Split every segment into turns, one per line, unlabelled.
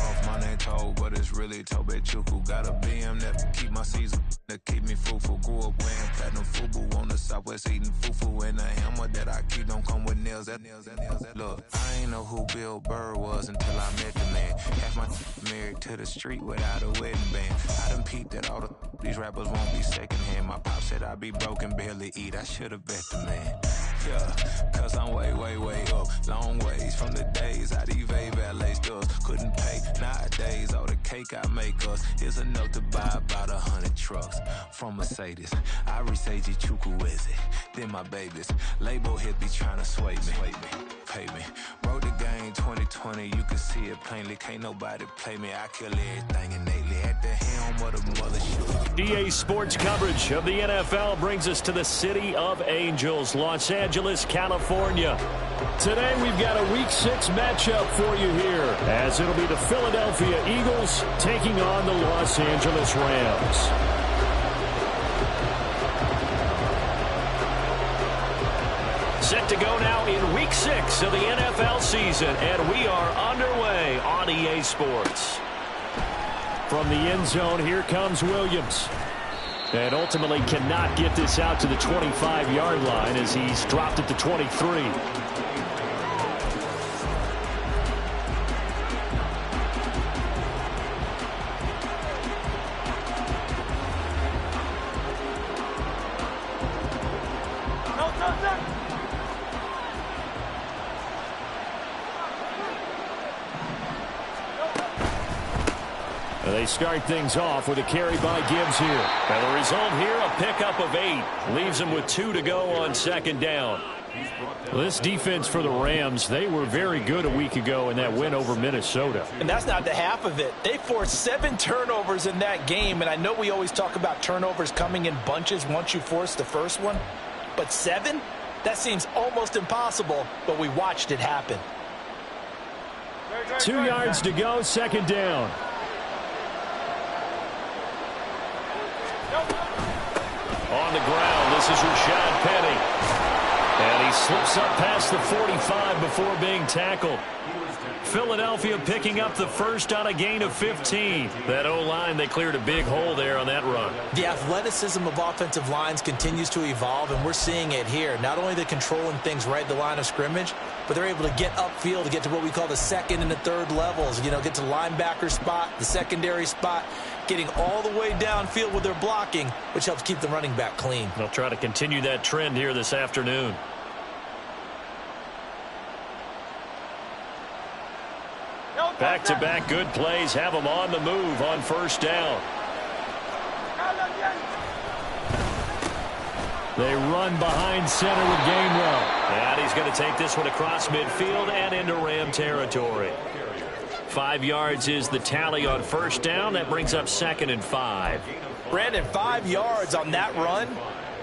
off, my name told, but it's really Tobe Chuku. Got a BM that keep my season, that keep me fruitful. Grew up wearing platinum FUBU on the Southwest eating fufu. And the hammer that I keep don't come with nails. Look, I ain't know who Bill Burr was until I met the man. Half my married to the street without a wedding band. I done peeped that all these rappers won't be secondhand. My pop said I'd be broken, barely eat. I should've bet the man. Yeah, cause I'm way up. Long ways from the days I eBay valet stores couldn't pay. Nowadays, all the cake I make us is enough to buy about 100 trucks from Mercedes. I research Chukwueze, then my babies. Label hit be trying to sway me, pay me. Wrote the game 2020, you can see it plainly. Can't nobody play me. I kill everything innately at the helm of the mothership.
EA Sports coverage of the NFL brings us to the City of Angels, Los Angeles, California. Today we've got a Week 6 matchup for you here, as it'll be the Philadelphia Eagles taking on the Los Angeles Rams. Set to go now in Week 6 of the NFL season, and we are underway on EA Sports. From the end zone, here comes Williams. And ultimately cannot get this out to the 25-yard line as he's dropped at the 23. They start things off with a carry by Gibbs here. And the result here, a pickup of 8. Leaves them with 2 to go on second down. This defense for the Rams, they were very good a week ago in that win over Minnesota.
And that's not the half of it. They forced 7 turnovers in that game, and I know we always talk about turnovers coming in bunches once you force the first one. But 7? That seems almost impossible, but we watched it happen.
2 yards to go, second down. On the ground, this is Rashad Penny. And he slips up past the 45 before being tackled. Philadelphia picking up the first on a gain of 15. That O-line, they cleared a big hole there on that run.
The athleticism of offensive lines continues to evolve, and we're seeing it here. Not only they're controlling things right at the line of scrimmage, but they're able to get upfield to get to what we call the second and the third levels. You know, get to linebacker spot, the secondary spot, getting all the way downfield with their blocking, which helps keep the running back clean.
They'll try to continue that trend here this afternoon. Back-to-back good plays have them on the move on first down. They run behind center with Gainwell. And he's going to take this one across midfield and into Ram territory. 5 yards is the tally on first down. That brings up 2nd and 5.
Brandon, 5 yards on that run.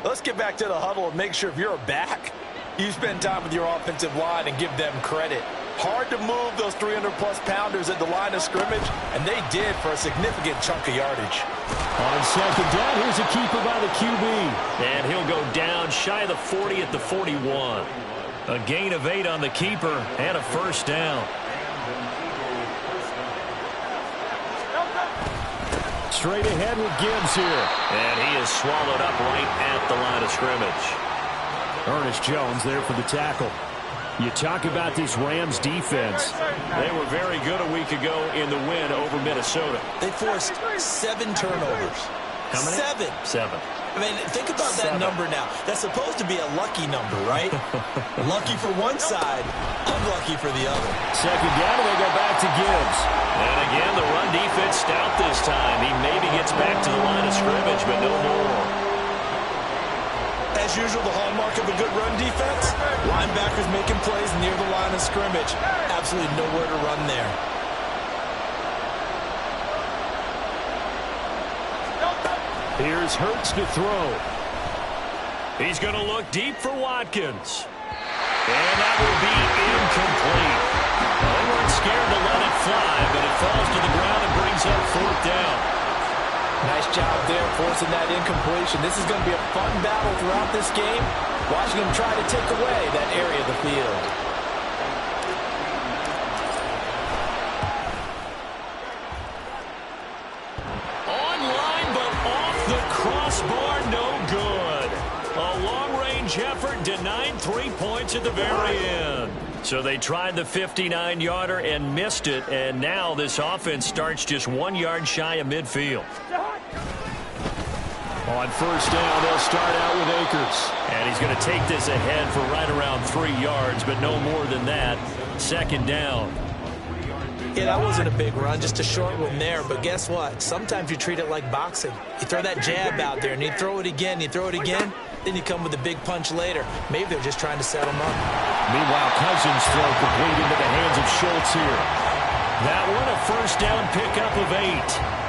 Let's get back to the huddle and make sure if you're a back, you spend time with your offensive line and give them credit. Hard to move those 300-plus pounders at the line of scrimmage, and they did for a significant chunk of yardage.
On second down, here's a keeper by the QB. And he'll go down shy of the 40 at the 41. A gain of 8 on the keeper and a first down. Straight ahead with Gibbs here. And he is swallowed up right at the line of scrimmage. Ernest Jones there for the tackle. You talk about this Rams defense. They were very good a week ago in the win over Minnesota.
They forced 7 turnovers.
How many?
7. I mean, think about that number now. That's supposed to be a lucky number, right? Lucky for one side, unlucky for the other.
Second down, and they go back to Gibbs. And again, the run defense stout this time. He maybe gets back to the line of scrimmage, but no more.
As usual, the hallmark of a good run defense, linebackers making plays near the line of scrimmage. Absolutely nowhere to run there.
Here's Hurts to throw. He's going to look deep for Watkins. And that will be incomplete. They weren't scared to let it fly, but it falls to the ground and brings up 4th down.
Nice job there forcing that incompletion. This is going to be a fun battle throughout this game. Watching him try to take away that area of the field.
Last-ditch effort denied 3 points at the very end. So they tried the 59-yarder and missed it, and now this offense starts just 1 yard shy of midfield. On first down, they'll start out with Akers. And he's going to take this ahead for right around 3 yards, but no more than that. Second down.
Yeah, that wasn't a big run, just a short one there. But guess what? Sometimes you treat it like boxing. You throw that jab out there, and you throw it again, then you come with a big punch later. Maybe they're just trying to set him up.
Meanwhile, Cousins' throw complete into the hands of Schultz here. That one a first down pickup of 8.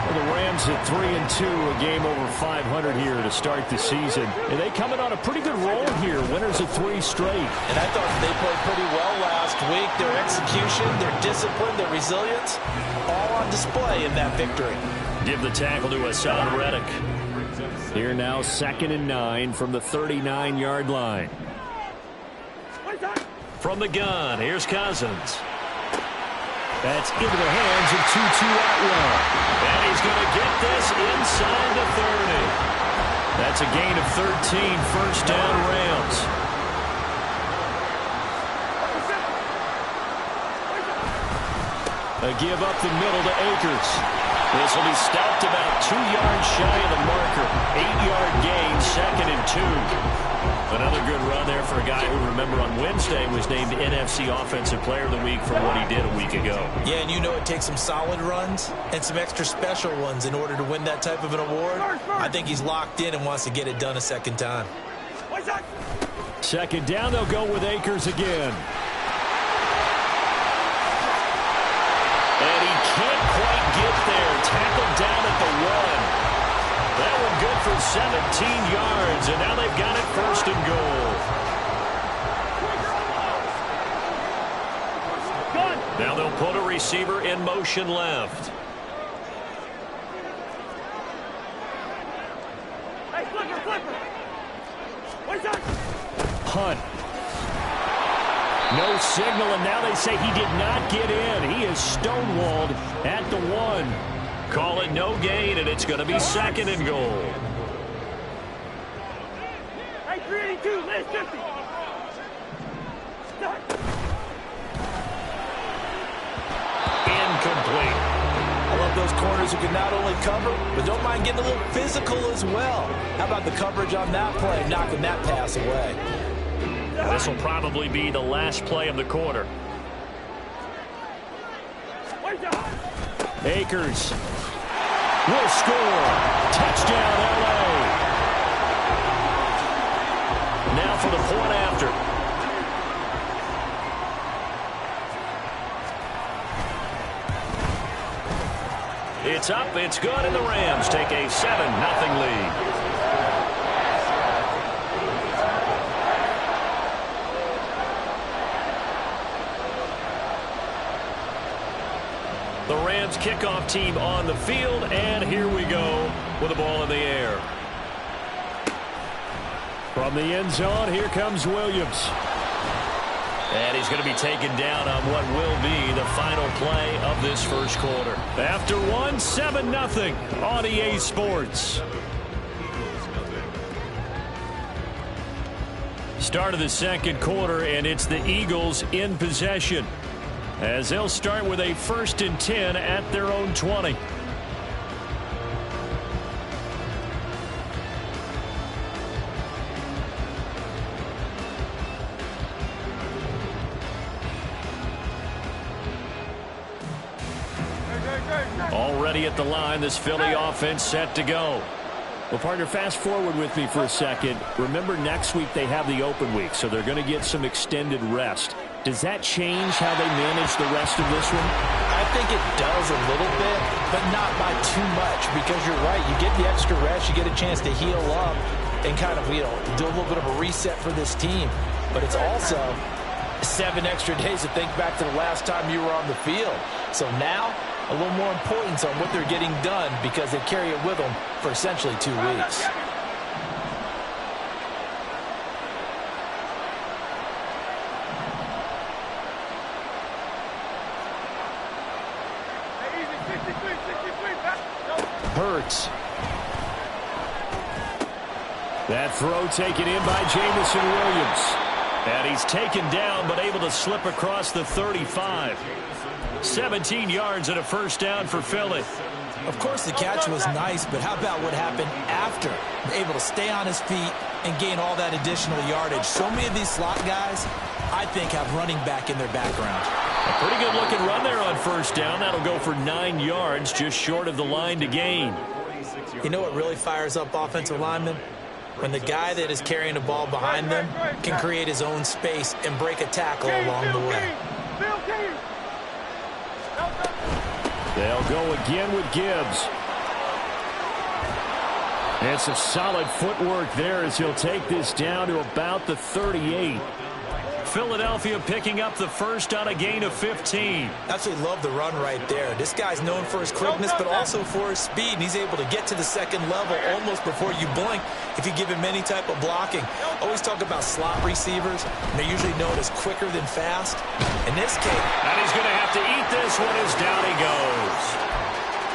Well, the Rams at 3-2, a game over 500 here to start the season. And they coming on a pretty good roll here, winners of 3 straight.
And I thought they played pretty well last week. Their execution, their discipline, their resilience, all on display in that victory.
Give the tackle to Hassan Reddick. Here now, 2nd and 9 from the 39-yard line. From the gun, here's Cousins. That's into the hands of Tutu Atwell. And he's going to get this inside the 30. That's a gain of 13, first down Rams. A give up the middle to Akers. This will be stopped about 2 yards shy of the marker. 8-yard gain, 2nd and 2. Another good run there for a guy who, remember, on Wednesday was named NFC Offensive Player of the Week for what he did a week ago.
Yeah, and you know it takes some solid runs and some extra special ones in order to win that type of an award. I think he's locked in and wants to get it done a second time.
Second down, they'll go with Akers again. And he can't quite get there. Tackled down at the 1. That one good for 17 yards, and now they've got it first and goal. Now they'll put a receiver in motion left. Hunt. No signal, and now they say he did not get in. He is stonewalled at the 1. Call it no gain, and it's going to be 2nd and goal. Incomplete.
I love those corners who can not only cover, but don't mind getting a little physical as well. How about the coverage on that play, knocking that pass away?
This will probably be the last play of the quarter. Akers will score. Touchdown, L.A. Now for the point after. It's up, it's good, and the Rams take a 7-0 lead. The Rams kickoff team on the field, and here we go with the ball in the air. From the end zone, here comes Williams. And he's going to be taken down on what will be the final play of this first quarter. After 7-0 on EA Sports. Start of the second quarter, and it's the Eagles in possession, as they'll start with a 1st and 10 at their own 20. Already at the line, this Philly offense set to go. Well, partner, fast forward with me for a second. Remember, next week they have the open week, so they're going to get some extended rest. Does that change how they manage the rest of this one?
I think it does a little bit, but not by too much, because you're right. You get the extra rest, you get a chance to heal up and kind of, do a little bit of a reset for this team. But it's also 7 extra days to think back to the last time you were on the field. So now, a little more importance on what they're getting done, because they carry it with them for essentially 2 weeks. Hurts
That throw taken in by Jameson Williams. And he's taken down but able to slip across the 35. 17 yards and a first down for Philly.
Of course, the catch was nice, but how about what happened after? Able to stay on his feet and gain all that additional yardage. So many of these slot guys, I think, have running back in their background.
A pretty good-looking run there on first down. That'll go for 9 yards, just short of the line to gain.
You know what really fires up offensive linemen? When the guy that is carrying the ball behind them can create his own space and break a tackle along the way.
They'll go again with Gibbs. And some solid footwork there as he'll take this down to about the 38. Philadelphia picking up the first on a gain of 15.
Absolutely love the run right there. This guy's known for his quickness, but also for his speed. And he's able to get to the second level almost before you blink if you give him any type of blocking. Always talk about slot receivers, and they're usually known as quicker than fast. In this case,
and he's going to have to eat this one as down he goes.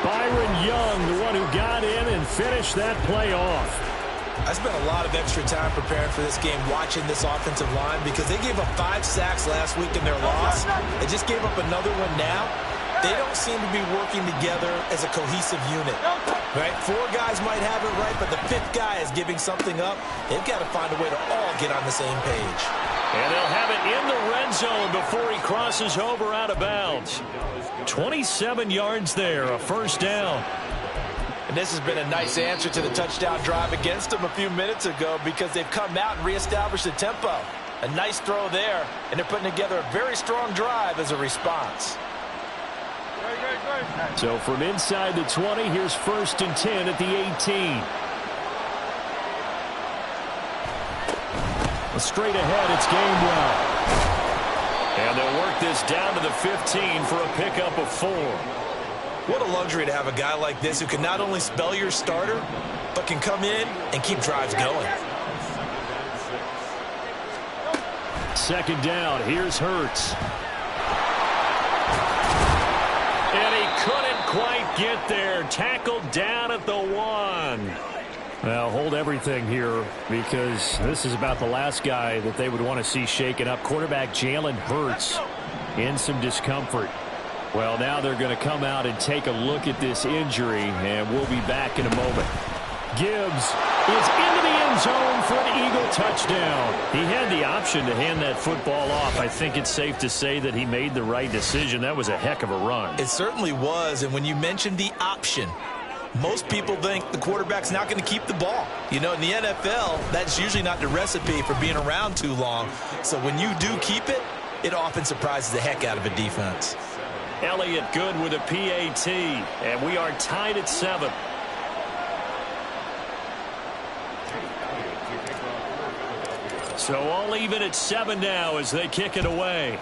Byron Young, the one who got in and finished that play off.
I spent a lot of extra time preparing for this game watching this offensive line because they gave up 5 sacks last week in their loss. They just gave up another one now. They don't seem to be working together as a cohesive unit. Right? 4 guys might have it right, but the 5th guy is giving something up. They've got to find a way to all get on the same page.
And they'll have it in the red zone before he crosses over out of bounds. 27 yards there, a first down.
And this has been a nice answer to the touchdown drive against them a few minutes ago because they've come out and reestablished the tempo. A nice throw there, and they're putting together a very strong drive as a response.
So from inside the 20, here's 1st and 10 at the 18. Straight ahead, it's Gainwell. And they'll work this down to the 15 for a pickup of 4.
What a luxury to have a guy like this who can not only spell your starter, but can come in and keep drives going.
2nd down, here's Hurts. And he couldn't quite get there. Tackled down at the 1. Well, hold everything here because this is about the last guy that they would want to see shaken up. Quarterback Jalen Hurts in some discomfort. Well, now they're going to come out and take a look at this injury, and we'll be back in a moment. Gibbs is into the end zone for an Eagle touchdown. He had the option to hand that football off. I think it's safe to say that he made the right decision. That was a heck of a run.
It certainly was, and when you mentioned the option, most people think the quarterback's not going to keep the ball. You know, in the NFL, that's usually not the recipe for being around too long. So when you do keep it, it often surprises the heck out of a defense.
Elliott good with a PAT, and we are tied at 7. So all even at 7 now as they kick it away.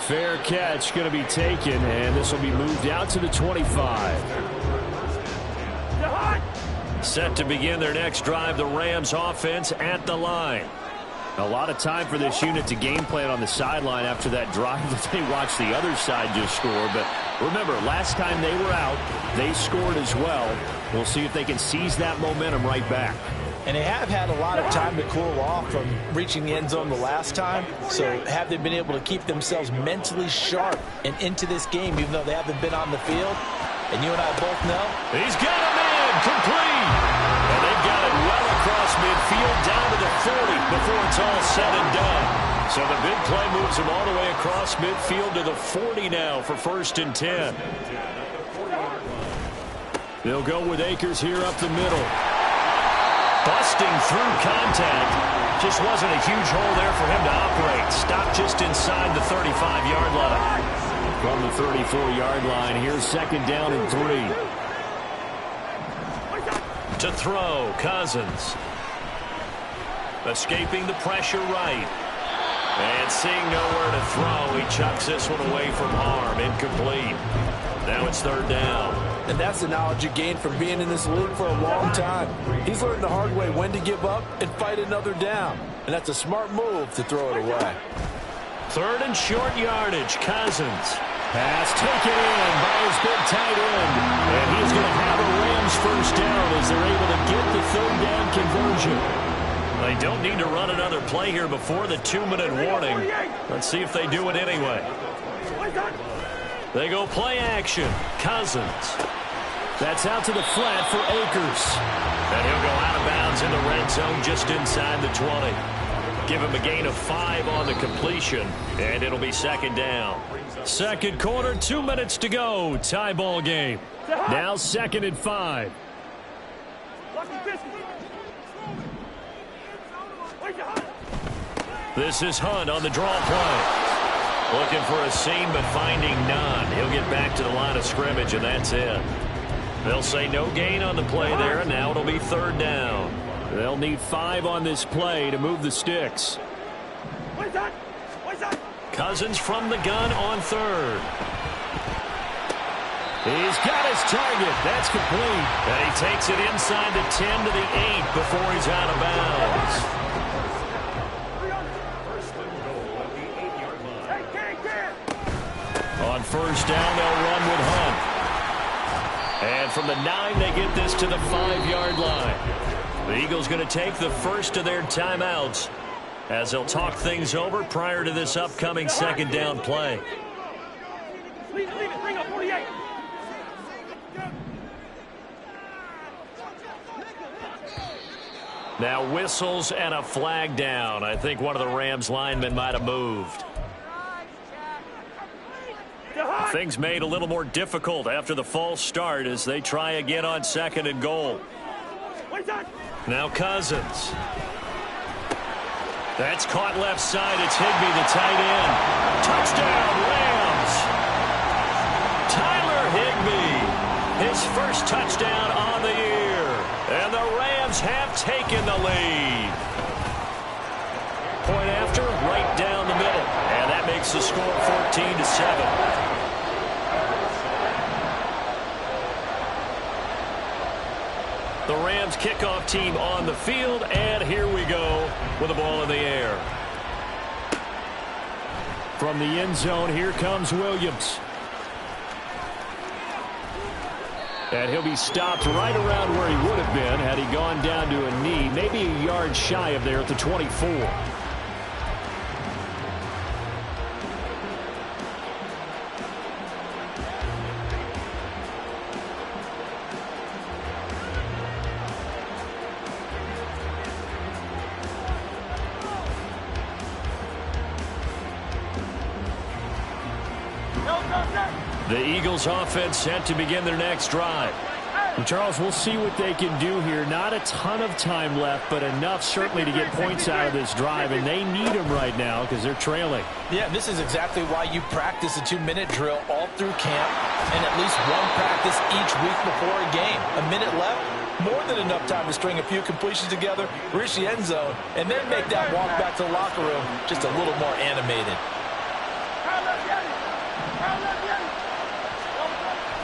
Fair catch going to be taken, and this will be moved out to the 25. Set to begin their next drive, the Rams offense at the line. A lot of time for this unit to game plan on the sideline after that drive that they watched the other side just score. But remember, last time they were out, they scored as well. We'll see if they can seize that momentum right back.
And they have had a lot of time to cool off from reaching the end zone the last time. So have they been able to keep themselves mentally sharp and into this game, even though they haven't been on the field? And you and I both know.
He's got him in, complete. And they've got it well across midfield down to the 40 before it's all said and done. So the big play moves him all the way across midfield to the 40 now for 1st and 10. They'll go with Akers here up the middle. Busting through contact. Just wasn't a huge hole there for him to operate. Stopped just inside the 35-yard line. From the 34-yard line, here's 2nd down and 3. To throw, Cousins. Escaping the pressure right. And seeing nowhere to throw, he chucks this one away from harm. Incomplete. Now it's 3rd down.
And that's the knowledge you gain from being in this league for a long time. He's learned the hard way when to give up and fight another down. And that's a smart move to throw it away.
Third and short yardage. Cousins. Pass taken in by his big tight end. And he's going to have a Rams first down as they're able to get the third down conversion. They don't need to run another play here before the 2-minute warning. Let's see if they do it anyway. They go play action. Cousins. That's out to the flat for Akers. And he'll go out of bounds in the red zone just inside the 20. Give him a gain of 5 on the completion, and it'll be second down. Second quarter, 2 minutes to go. Tie ball game. Now 2nd and 5. This is Hunt on the draw play. Looking for a seam, but finding none. He'll get back to the line of scrimmage, and that's it. They'll say no gain on the play there, and now it'll be third down. They'll need 5 on this play to move the sticks. Cousins from the gun on third. He's got his target. That's complete. And he takes it inside the 10 to the 8 before he's out of bounds. On first down, they'll run with Hunt. And from the 9, they get this to the 5-yard line. The Eagles going to take the first of their timeouts as they'll talk things over prior to this upcoming second down play. Now whistles and a flag down. I think one of the Rams linemen might have moved. Things made a little more difficult after the false start as they try again on 2nd and goal. Now Cousins. That's caught left side. It's Higbee, the tight end. Touchdown, Rams. Tyler Higbee. His first touchdown on the year. And the Rams have taken the lead. Point after, right down the middle. And that makes the score 14-7. The Rams kickoff team on the field, and here we go with the ball in the air. From the end zone, here comes Williams. And he'll be stopped right around where he would have been had he gone down to a knee, maybe a yard shy of there at the 24. The Eagles offense set to begin their next drive.
And Charles, we'll see what they can do here. Not a ton of time left, but enough certainly to get points out of this drive, and they need them right now because they're trailing.
Yeah, this is exactly why you practice a 2-minute drill all through camp and at least one practice each week before a game. A minute left, more than enough time to string a few completions together, reach the end zone, and then make that walk back to the locker room just a little more animated.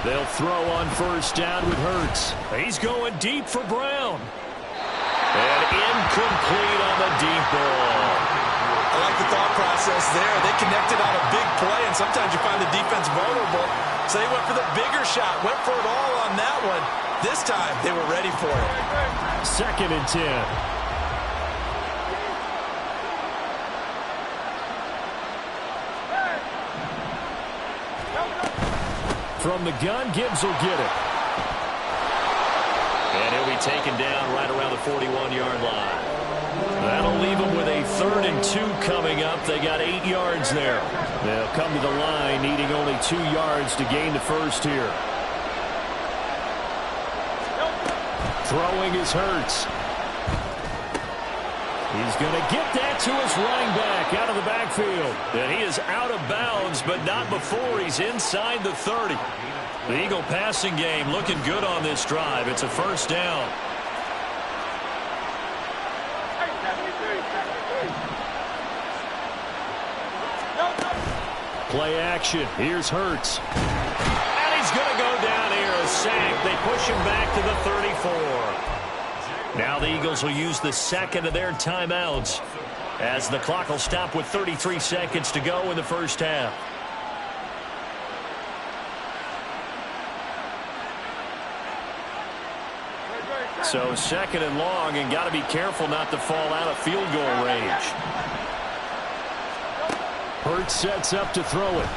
They'll throw on first down with Hurts. He's going deep for Brown. And incomplete on the deep ball.
I like the thought process there. They connected on a big play, and sometimes you find the defense vulnerable. So they went for the bigger shot, went for it all on that one. This time, they were ready for it.
2nd and 10. From the gun, Gibbs will get it. And he'll be taken down right around the 41-yard line. That'll leave them with a 3rd and 2 coming up. They got 8 yards there. They'll come to the line needing only 2 yards to gain the first here. Throwing is Hurts. He's going to get that to his running back out of the backfield. And he is out of bounds, but not before he's inside the 30. The Eagle passing game looking good on this drive. It's a first down. Play action. Here's Hurts. And he's going to go down here. A sack. They push him back to the 34. Now the Eagles will use the second of their timeouts as the clock will stop with 33 seconds to go in the first half. So second and long, and got to be careful not to fall out of field goal range.
Hurts sets up to throw it.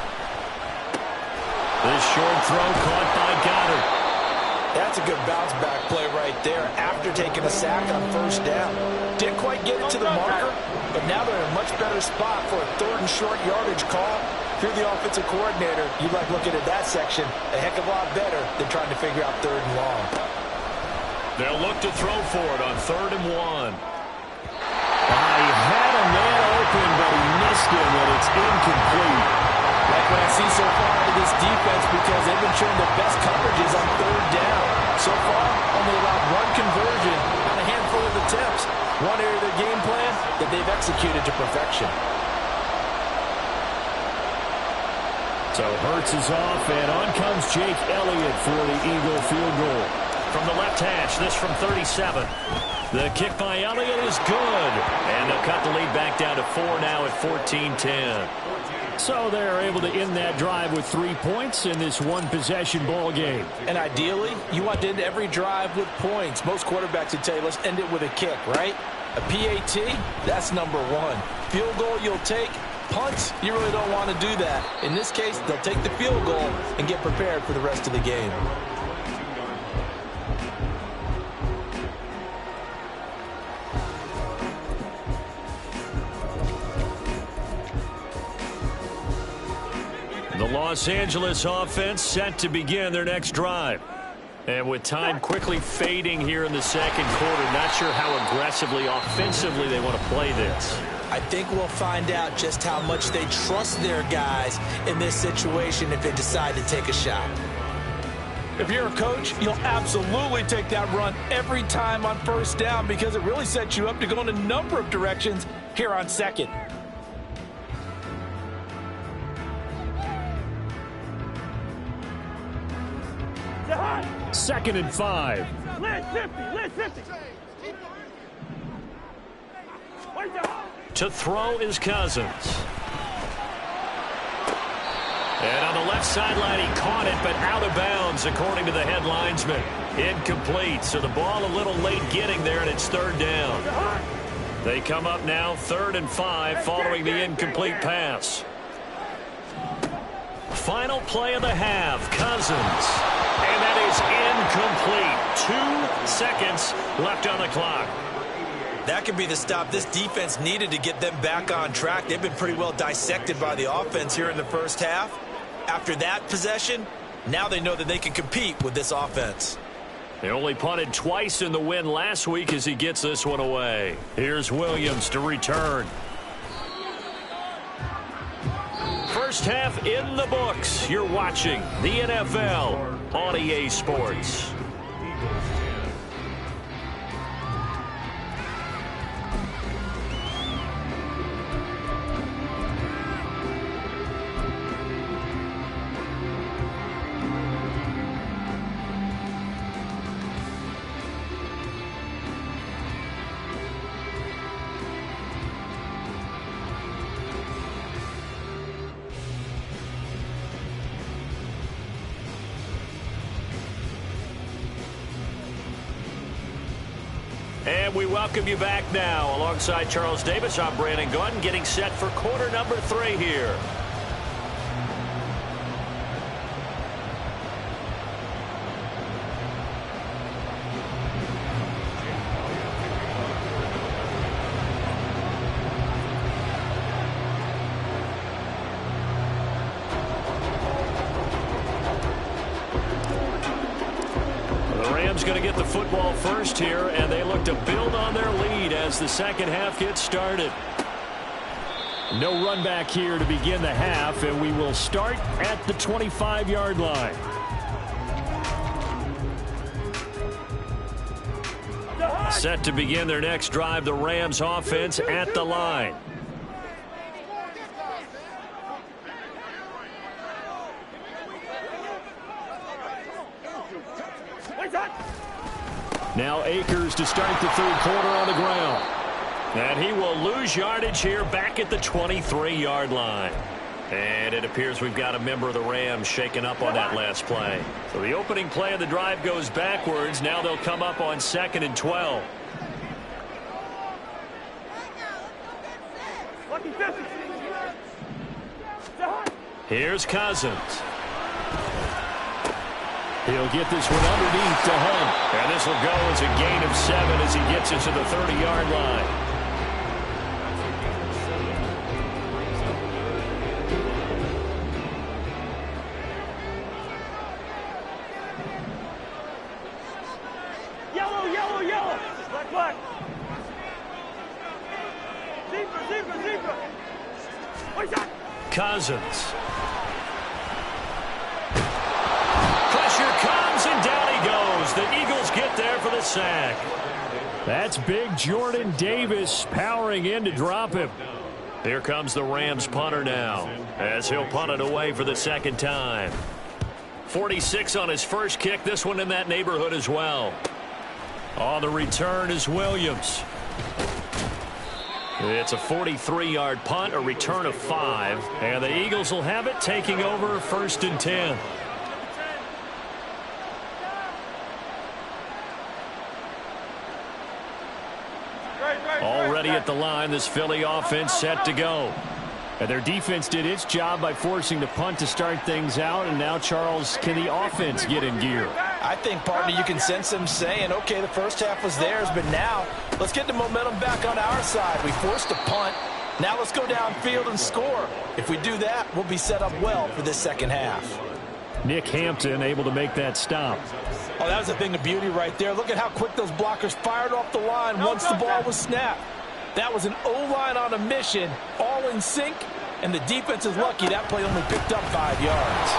This short throw caught by Goddard.
That's a good bounce-back play right there after taking a sack on first down. Didn't quite get it to the marker, but now they're in a much better spot for a third and short yardage call. If you're the offensive coordinator, you like looking at that section a heck of a lot better than trying to figure out third and long.
They'll look to throw for it on 3rd and 1.
He had a man open, but he missed him, and it's incomplete.
Like what I see so far out of this defense, because they've been showing the best coverages on 3rd down. So far, only allowed one conversion on a handful of attempts. One area of their game plan that they've executed to perfection.
So Hurts is off, and on comes Jake Elliott for the Eagle field goal.
From the left hash, this from 37. The kick by Elliott is good. And they'll cut the lead back down to 4 now at 14-10.
So they're able to end that drive with 3 points in this one-possession ball game.
And ideally, you want to end every drive with points. Most quarterbacks would tell you, let's end it with a kick, right? A PAT, that's number 1. Field goal you'll take. Punts, you really don't want to do that. In this case, they'll take the field goal and get prepared for the rest of the game.
The Los Angeles offense set to begin their next drive. And with time quickly fading here in the second quarter, not sure how aggressively, offensively they want to play this.
I think we'll find out just how much they trust their guys in this situation if they decide to take a shot. If you're a coach, you'll absolutely take that run every time on first down because it really sets you up to go in a number of directions here on second.
Second and 5.
To throw is Cousins. And on the left sideline, he caught it, but out of bounds, according to the head linesman. Incomplete, so the ball a little late getting there, and it's 3rd down. They come up now 3rd and 5 following the incomplete pass. Final play of the half, Cousins. And that is incomplete. 2 seconds left on the clock.
That could be the stop this defense needed to get them back on track. They've been pretty well dissected by the offense here in the first half. After that possession, now they know that they can compete with this offense.
They only punted twice in the win last week as he gets this one away. Here's Williams to return. First half in the books. You're watching the NFL on EA Sports. And we welcome you back now. Alongside Charles Davis, I'm Brandon Gunn, getting set for quarter number 3 here. Going to get the football first here, and they look to build on their lead as the second half gets started.
No run back here to begin the half, and we will start at the 25-yard line.
Set to begin their next drive, the Rams offense at the line.
Now Akers to start the third quarter on the ground.
And he will lose yardage here back at the 23-yard line. And it appears we've got a member of the Rams shaken up on that last play. So the opening play of the drive goes backwards. Now they'll come up on 2nd and 12. Here's Cousins. He'll get this one underneath to Hunt. And this will go as a gain of 7 as he gets it to the 30-yard line. Cousins. Pressure comes, and down he goes. The Eagles get there for the sack.
That's big Jordan Davis powering in to drop him.
Here comes the Rams punter now, as he'll punt it away for the second time. 46 on his first kick, this one in that neighborhood as well. On the return is Williams. It's a 43-yard punt, a return of 5. And the Eagles will have it, taking over 1st and 10. Already at the line, this Philly offense set to go.
And their defense did its job by forcing the punt to start things out. And now, Charles, can the offense get in gear?
I think, partner, you can sense them saying, okay, the first half was theirs, but now let's get the momentum back on our side. We forced a punt. Now let's go downfield and score. If we do that, we'll be set up well for this second half.
Nick Hampton able to make that stop.
Oh, that was a thing of beauty right there. Look at how quick those blockers fired off the line once the ball was snapped. That was an O-line on a mission, all in sync, and the defense is lucky that play only picked up 5 yards.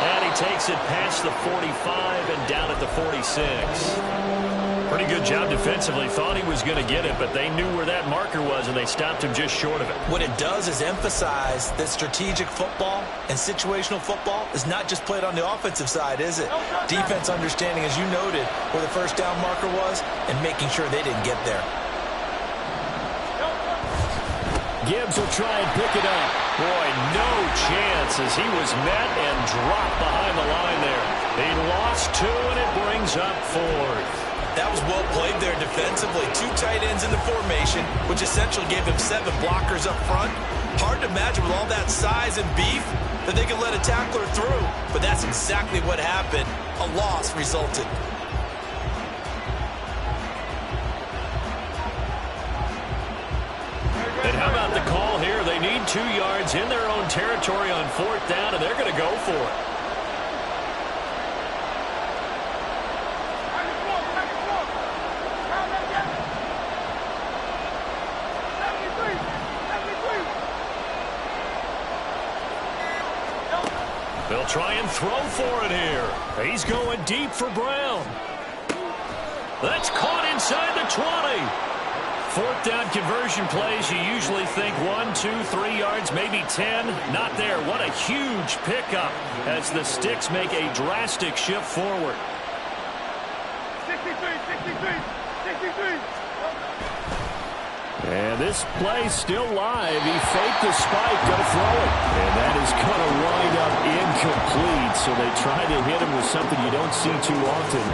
And he takes it past the 45 and down at the 46. Pretty good job defensively. Thought he was going to get it, but they knew where that marker was, and they stopped him just short of it.
What it does is emphasize that strategic football and situational football is not just played on the offensive side, is it? Defense understanding, as you noted, where the first down marker was and making sure they didn't get there.
Gibbs will try and pick it up.
Boy, no chance as he was met and dropped behind the line there. He lost 2, and it brings up 4th.
That was well played there defensively. 2 tight ends in the formation, which essentially gave him 7 blockers up front. Hard to imagine with all that size and beef that they could let a tackler through. But that's exactly what happened. A loss resulted.
And how about the call here? They need 2 yards in their own territory on 4th down, and they're going to go for it. They'll try and throw for it here. He's going deep for Brown. That's caught inside the 20. 4th down conversion plays, you usually think 1, 2, 3 yards, maybe 10. Not there. What a huge pickup as the Sticks make a drastic shift forward.
63, 63.
And this play's still live. He faked the spike, going to throw it. And that is going to wind up incomplete. So they try to hit him with something you don't see too often,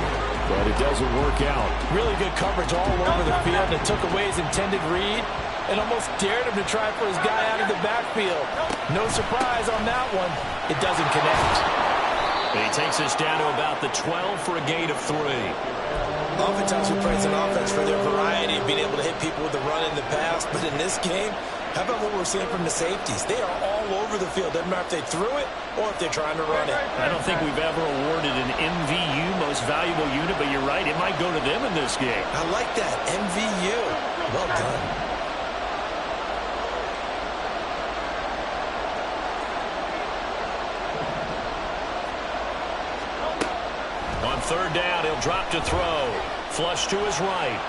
but it doesn't work out.
Really good coverage all over the field. It took away his intended read and almost dared him to try for his guy out of the backfield. No surprise on that one. It doesn't connect.
And he takes us down to about the 12 for a gain of 3.
Oftentimes we praise an offense for their variety of being able to hit people with the run in the pass, but in this game, how about what we're seeing from the safeties? They are all over the field. Doesn't matter if they threw it or if they're trying to run it.
I don't think we've ever awarded an MVU, most valuable unit, but you're right, it might go to them in this game.
I like that, MVU. Well done.
On 3rd down, he'll drop to throw. Flush to his right.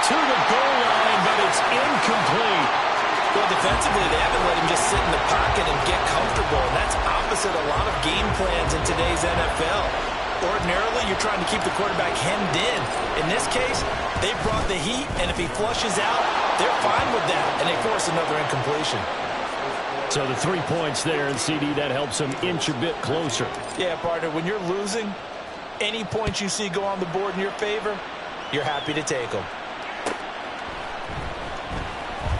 To the goal line, but it's incomplete.
Well, defensively, they haven't let him just sit in the pocket and get comfortable, and that's opposite a lot of game plans in today's NFL.
Ordinarily, you're trying to keep the quarterback hemmed in. In this case, they brought the heat, and if he flushes out, they're fine with that, and they force another incompletion.
So the 3 points there, and CD, that helps them inch a bit closer.
Yeah, partner, when you're losing, any points you see go on the board in your favor, you're happy to take them.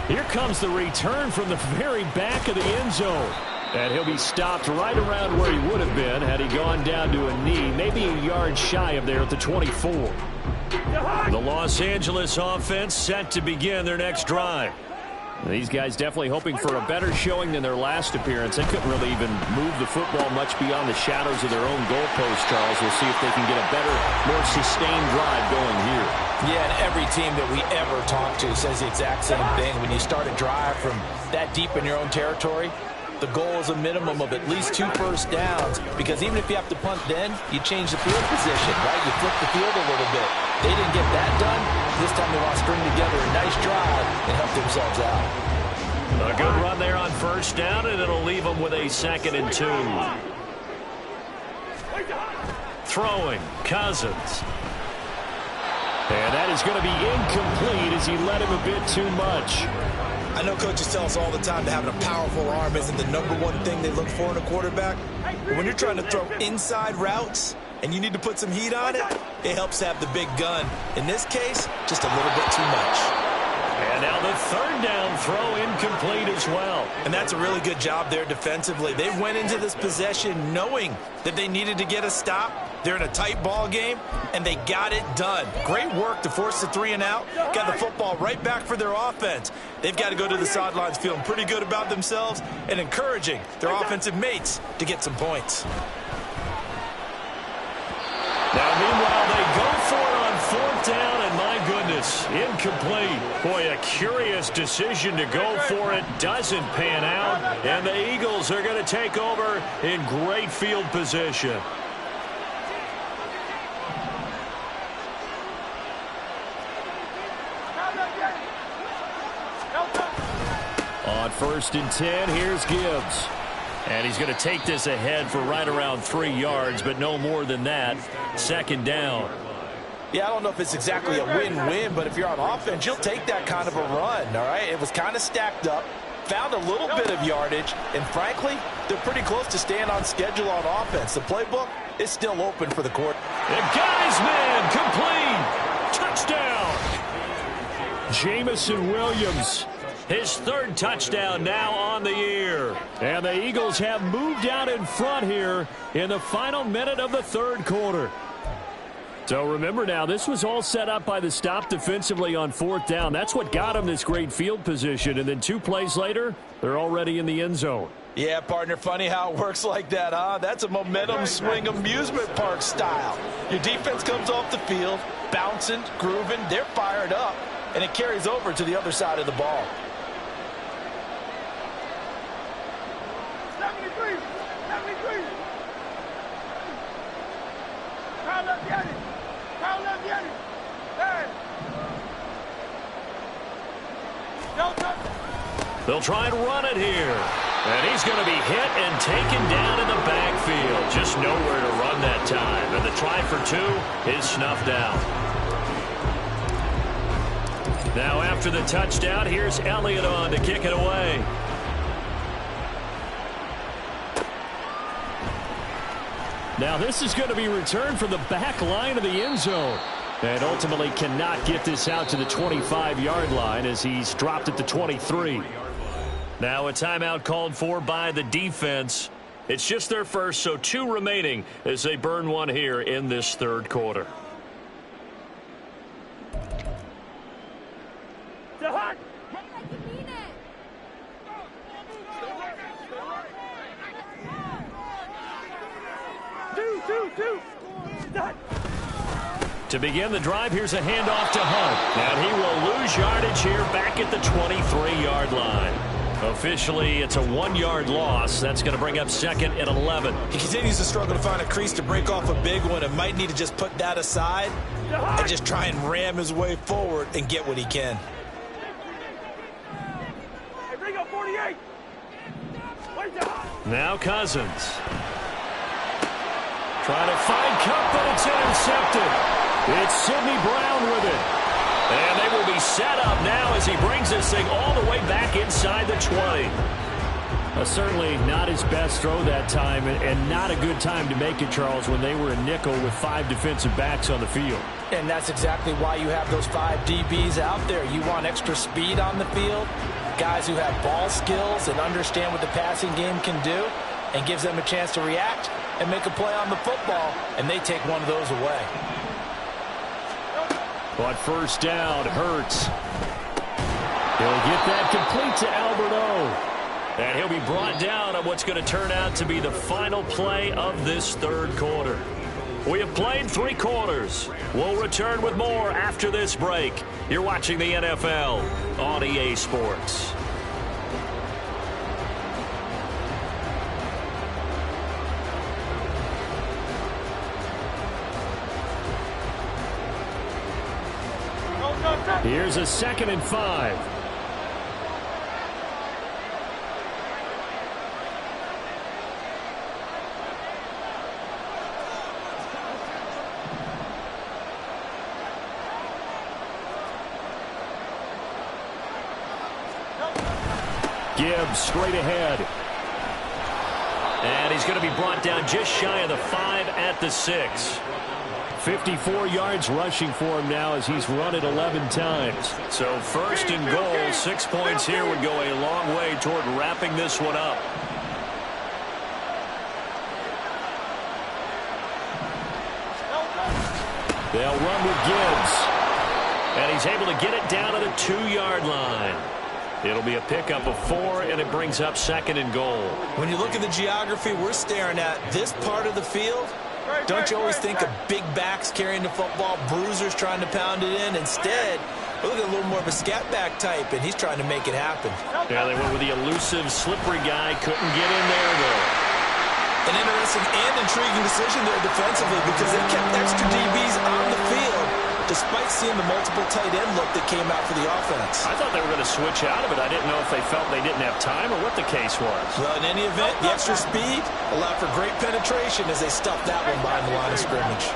Here comes the return from the very back of the end zone. And he'll be stopped right around where he would have been had he gone down to a knee, maybe a yard shy of there at the 24. The Los Angeles offense set to begin their next drive. These guys definitely hoping for a better showing than their last appearance. They couldn't really even move the football much beyond the shadows of their own goalpost, Charles. We'll see if they can get a better, more sustained drive going here.
Yeah, and every team that we ever talk to says the exact same thing. When you start a drive from that deep in your own territory, the goal is a minimum of at least 2 first downs, because even if you have to punt then, you change the field position, right? You flip the field a little bit. They didn't get that done. This time they want to string together a nice drive and help themselves out.
A good run there on first down, and it'll leave them with a 2nd and 2. Throwing, Cousins. And that is going to be incomplete as he led him a bit too much.
I know coaches tell us all the time that having a powerful arm isn't the #1 thing they look for in a quarterback. But when you're trying to throw inside routes and you need to put some heat on it, it helps to have the big gun. In this case, just a little bit too much.
And now the 3rd down throw incomplete as well.
And that's a really good job there defensively. They went into this possession knowing that they needed to get a stop. They're in a tight ball game, and they got it done. Great work to force the 3 and out. Got the football right back for their offense. They've got to go to the sidelines feeling pretty good about themselves and encouraging their offensive mates to get some points.
Now, meanwhile, they go for it on 4th down, and my goodness, incomplete. Boy, a curious decision to go for it. Doesn't pan out, and the Eagles are going to take over in great field position. On 1st and 10, here's Gibbs. And he's going to take this ahead for right around 3 yards, but no more than that. 2nd down.
Yeah, I don't know if it's exactly a win-win, but if you're on offense, you'll take that kind of a run, all right? It was kind of stacked up, found a little bit of yardage, and frankly, they're pretty close to staying on schedule on offense. The playbook is still open for the court.
And Geisman, complete. Touchdown. Jameson Williams. His 3rd touchdown now on the year. And the Eagles have moved out in front here in the final minute of the 3rd quarter. So remember now, this was all set up by the stop defensively on 4th down. That's what got them this great field position. And then 2 plays later, they're already in the end zone.
Yeah, partner, funny how it works like that, huh? That's a momentum swing amusement park style. Your defense comes off the field, bouncing, grooving, they're fired up, and it carries over to the other side of the ball.
73. Power left, get it. Power left, get it. Hey. Delta.
They'll try and run it here. And he's going to be hit and taken down in the backfield. Just nowhere to run that time. And the try for 2 is snuffed out. Now after the touchdown, here's Elliott on to kick it away. Now this is going to be returned from the back line of the end zone. And ultimately cannot get this out to the 25-yard line as he's dropped at the 23. Now a timeout called for by the defense. It's just their first, so 2 remaining as they burn 1 here in this 3rd quarter. To begin the drive, here's a handoff to Hunt. And he will lose yardage here back at the 23-yard line. Officially, it's a 1-yard loss. That's going to bring up 2nd and 11.
He continues to struggle to find a crease to break off a big one and might need to just put that aside and just try and ram his way forward and get what he can.
Hey, bring up 48.
Now Cousins. Trying to find Kupp, but it's intercepted. It's Sidney Brown with it. And they will be set up now as he brings this thing all the way back inside the 20.
Certainly not his best throw that time, and not a good time to make it, Charles, when they were a nickel with 5 defensive backs on the field.
And that's exactly why you have those 5 DBs out there. You want extra speed on the field, guys who have ball skills and understand what the passing game can do, and gives them a chance to react and make a play on the football, and they take one of those away.
But first down, Hurts. He'll get that complete to Albert O.
And he'll be brought down on what's going to turn out to be the final play of this third quarter. We have played 3 quarters. We'll return with more after this break. You're watching the NFL on EA Sports.
Here's a 2nd and 5. Gibbs straight ahead.
And he's going to be brought down just shy of the 5 at the 6.
54 yards rushing for him now as he's run it 11 times.
So first and goal, 6 points here would go a long way toward wrapping this one up.
They'll run with Gibbs.
And he's able to get it down to the 2-yard line. It'll be a pickup of 4, and it brings up 2nd and goal.
When you look at the geography we're staring at, this part of the field, don't you always think of big backs carrying the football, bruisers trying to pound it in? Instead, look at a little more of a scat back type, and he's trying to make it happen.
Yeah, they went with the elusive, slippery guy. Couldn't get in there, though.
An interesting and intriguing decision there defensively because they kept extra DBs on the field despite seeing the multiple tight end look that came out for the offense.
I thought they were going to switch out of it. I didn't know if they felt they didn't have time or what the case was.
Well, in any event, the extra speed allowed for great penetration as they stuffed that one behind the line of scrimmage.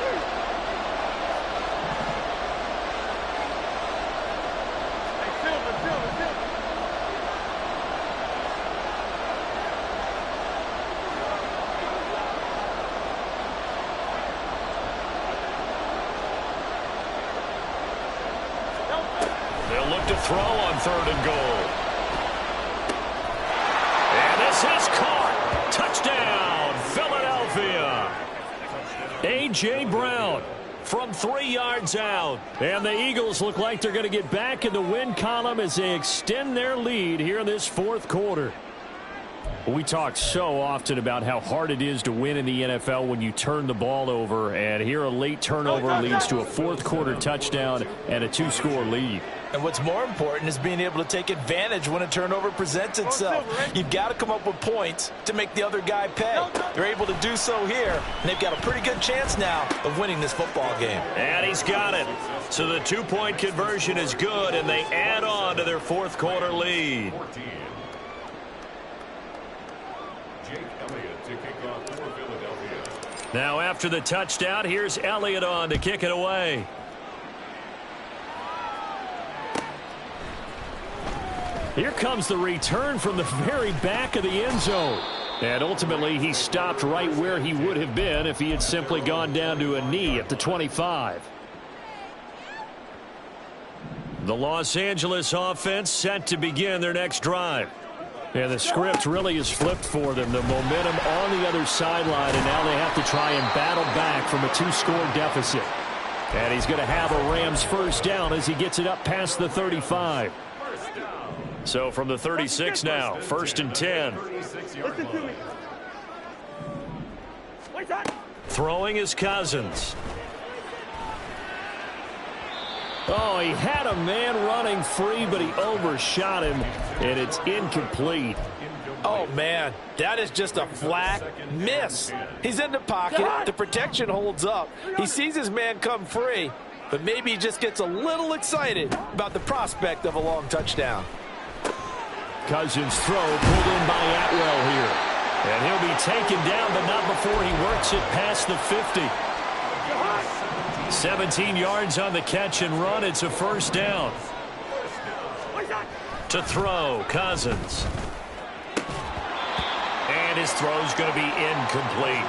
They'll look to throw on 3rd and goal. And this is caught. Touchdown, Philadelphia.
A.J. Brown
from 3 yards out.
And the Eagles look like they're going to get back in the win column as they extend their lead here in this 4th quarter. We talk so often about how hard it is to win in the NFL when you turn the ball over, and here a late turnover leads to a 4th quarter touchdown and a 2-score lead.
And what's more important is being able to take advantage when a turnover presents itself. You've got to come up with points to make the other guy pay. They're able to do so here, and they've got a pretty good chance now of winning this football game.
And he's got it. So the 2-point conversion is good, and they add on to their 4th quarter lead. Now after the touchdown, here's Elliott on to kick it away.
Here comes the return from the very back of the end zone. And ultimately, he stopped right where he would have been if he had simply gone down to a knee at the 25.
The Los Angeles offense set to begin their next drive.
And the script really is flipped for them. The momentum on the other sideline, and now they have to try and battle back from a 2-score deficit. And he's going to have a Rams first down as he gets it up past the 35.
So from the 36 now, 1st and 10. Throwing is Cousins.
Oh, he had a man running free, but he overshot him, and it's incomplete.
Oh, man, that is just a flat miss. He's in the pocket. The protection holds up. He sees his man come free, but maybe he just gets a little excited about the prospect of a long touchdown.
Cousins' throw pulled in by Atwell here.
And he'll be taken down, but not before he works it past the 50. 17 yards on the catch and run. It's a first down. To throw, Cousins. And his throw's going to be incomplete.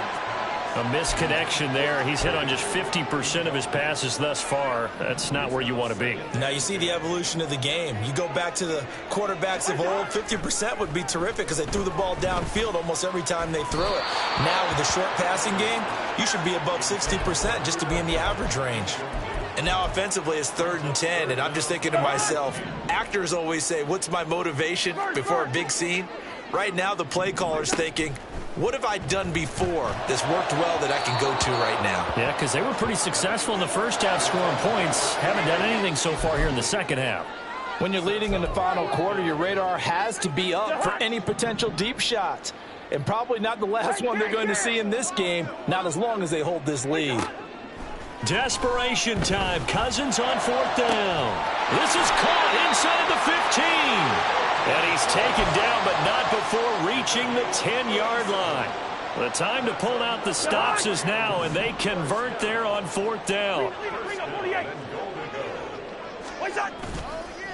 A misconnection there. He's hit on just 50% of his passes thus far. That's not where you want to be.
Now you see the evolution of the game. You go back to the quarterbacks of old, 50% would be terrific because they threw the ball downfield almost every time they threw it. Now with the short passing game, you should be above 60% just to be in the average range. And now offensively it's 3rd and 10, and I'm just thinking to myself, actors always say, what's my motivation before a big scene? Right now the play caller's thinking, what have I done before that's worked well that I can go to right now?
Yeah, because they were pretty successful in the first half scoring points. Haven't done anything so far here in the second half.
When you're leading in the final quarter, your radar has to be up for any potential deep shots. And probably not the last one they're going to see in this game, not as long as they hold this lead.
Desperation time. Cousins on 4th down. This is caught inside the 15. And he's taken down, but not before reaching the 10-yard line. The time to pull out the stops is now, and they convert there on 4th down.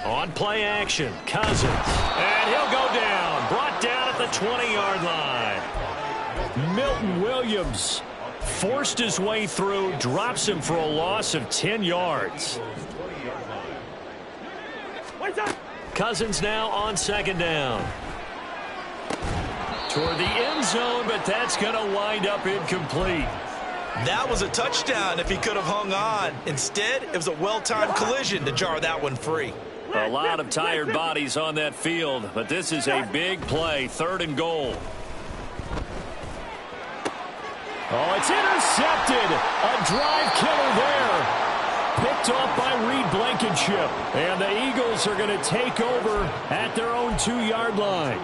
On play action, Cousins. And he'll go down. Brought down at the 20-yard line. Milton Williams forced his way through, drops him for a loss of 10 yards. Cousins now on 2nd down. Toward the end zone, but that's going to wind up incomplete.
That was a touchdown if he could have hung on. Instead, it was a well-timed collision to jar that one free.
A lot of tired bodies on that field, but this is a big play, 3rd and goal. Oh, it's intercepted. A drive killer there. Picked off by Reed Blankenship. And the Eagles are going to take over at their own 2-yard line.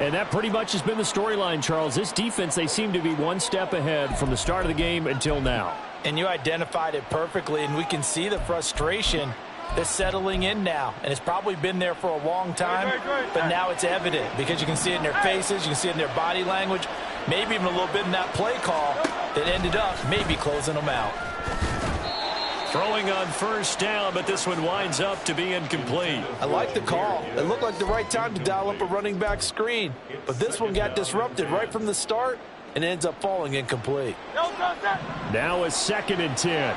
And that pretty much has been the storyline, Charles. This defense, they seem to be one step ahead from the start of the game until now.
And you identified it perfectly, and we can see the frustration that's settling in now. And it's probably been there for a long time, but now it's evident because you can see it in their faces, you can see it in their body language, maybe even a little bit in that play call that ended up maybe closing them out.
Throwing on 1st down, but this one winds up to be incomplete.
I like the call. It looked like the right time to dial up a running back screen, but this one got disrupted right from the start and ends up falling incomplete.
Now a 2nd and 10.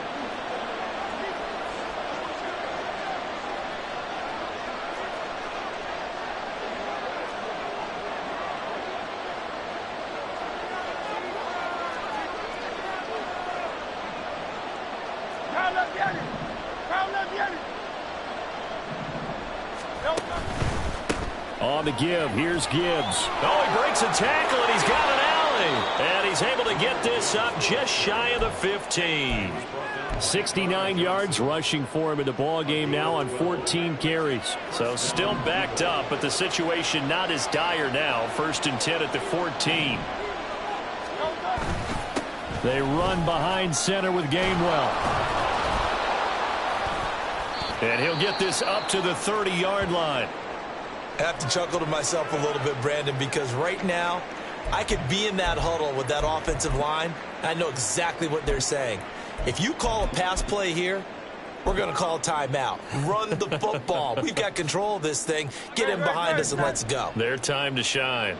On the give, here's Gibbs. Oh, he breaks a tackle, and he's got an alley. And he's able to get this up just shy of the 15. 69 yards rushing for him in the ball game now on 14 carries. So still backed up, but the situation not as dire now. 1st and 10 at the 14. They run behind center with Gainwell. And he'll get this up to the 30-yard line.
I have to chuckle to myself a little bit, Brandon, because right now I could be in that huddle with that offensive line. I know exactly what they're saying. If you call a pass play here, we're going to call a timeout. Run the football. We've got control of this thing. Get in behind us and let's go.
Their time to shine.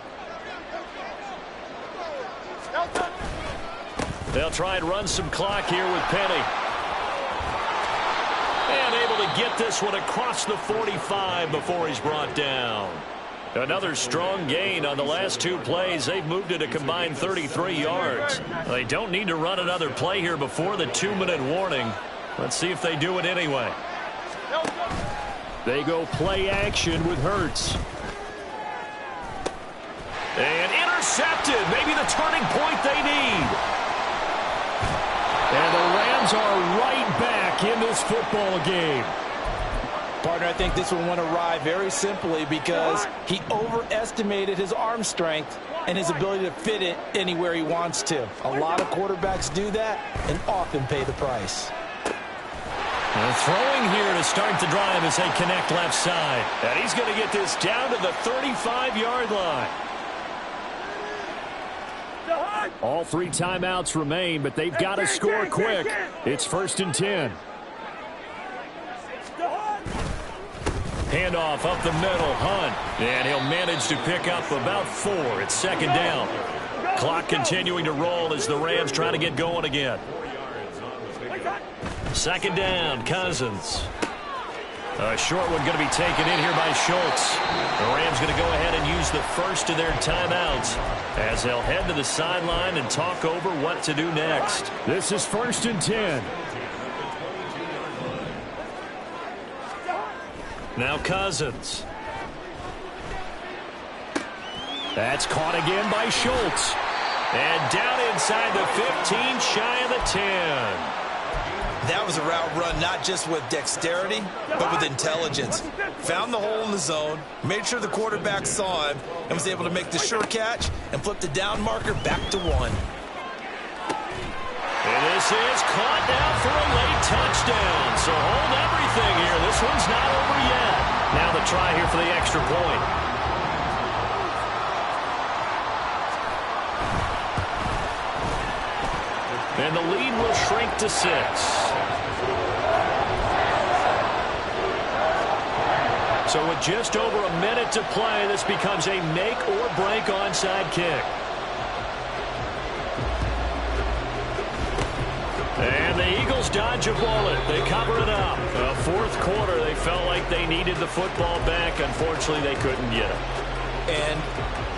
They'll try and run some clock here with Penny. And able to get this one across the 45 before he's brought down. Another strong gain on the last 2 plays. They've moved it a combined 33 yards. They don't need to run another play here before the 2-minute warning. Let's see if they do it anyway. They go play action with Hurts. And intercepted. Maybe the turning point they need. And the Rams are right back in this football game.
Partner, I think this one went awry very simply because he overestimated his arm strength and his ability to fit it anywhere he wants to. A lot of quarterbacks do that and often pay the price.
And throwing here to start the drive as they connect left side. And he's going to get this down to the 35-yard line. All 3 timeouts remain, but they've got to score quick. It's 1st and 10. Handoff up the middle, Hunt. And he'll manage to pick up about 4. It's 2nd down. Clock continuing to roll as the Rams try to get going again. 2nd down, Cousins. A short one going to be taken in here by Schultz. The Rams going to go ahead and use the first of their timeouts as they'll head to the sideline and talk over what to do next. This is 1st and 10. Now Cousins. That's caught again by Schultz. And down inside the 15, shy of the 10.
That was a route run not just with dexterity, but with intelligence. Found the hole in the zone, made sure the quarterback saw him, and was able to make the sure catch and flip the down marker back to 1.
And this is caught now for a late touchdown. So hold everything here. This one's not over yet. Now the try here for the extra point. And the lead will shrink to 6. So with just over a minute to play, this becomes a make-or-break onside kick. And the Eagles dodge a bullet. They cover it up. The 4th quarter, they felt like they needed the football back. Unfortunately, they couldn't get it.
And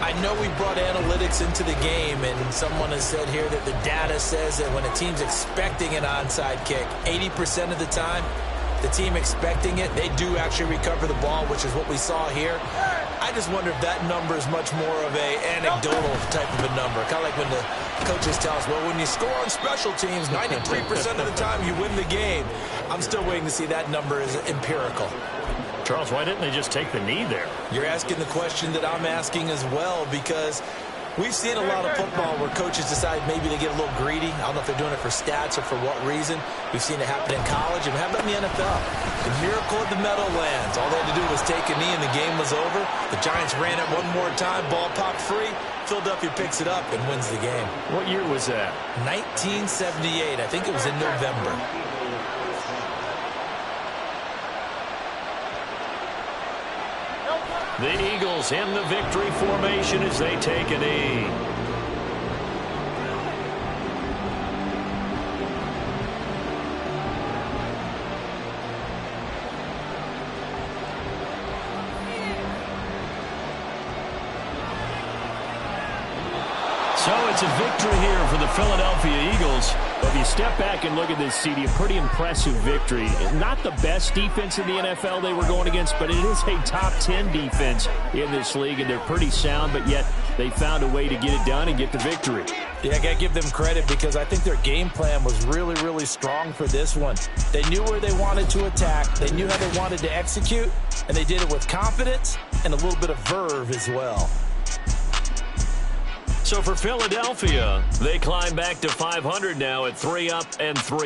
I know we brought analytics into the game, and someone has said here that the data says that when a team's expecting an onside kick, 80% of the time, the team expecting it, they do actually recover the ball, which is what we saw here. I just wonder if that number is much more of a anecdotal type of a number. Kind of like when the coaches tell us, well, when you score on special teams, 93% of the time you win the game. I'm still waiting to see that number is empirical.
Charles, why didn't they just take the knee there?
You're asking the question that I'm asking as well, because we've seen a lot of football where coaches decide maybe they get a little greedy. I don't know if they're doing it for stats or for what reason. We've seen it happen in college, and how about in the NFL? The miracle of the Meadowlands. All they had to do was take a knee, and the game was over. The Giants ran it one more time, ball popped free. Philadelphia picks it up and wins the game.
What year was that?
1978. I think it was in November.
The Eagles in the victory formation as they take a knee. So it's a victory here for the Philadelphia Eagles. But if you step back and look at this, CD, a pretty impressive victory. Not the best defense in the NFL they were going against, but it is a top 10 defense in this league, and they're pretty sound, but yet they found a way to get it done and get the victory.
Yeah, I got to give them credit because I think their game plan was really, really strong for this one. They knew where they wanted to attack. They knew how they wanted to execute, and they did it with confidence and a little bit of verve as well.
So for Philadelphia, they climb back to 500 now at 3 up and 3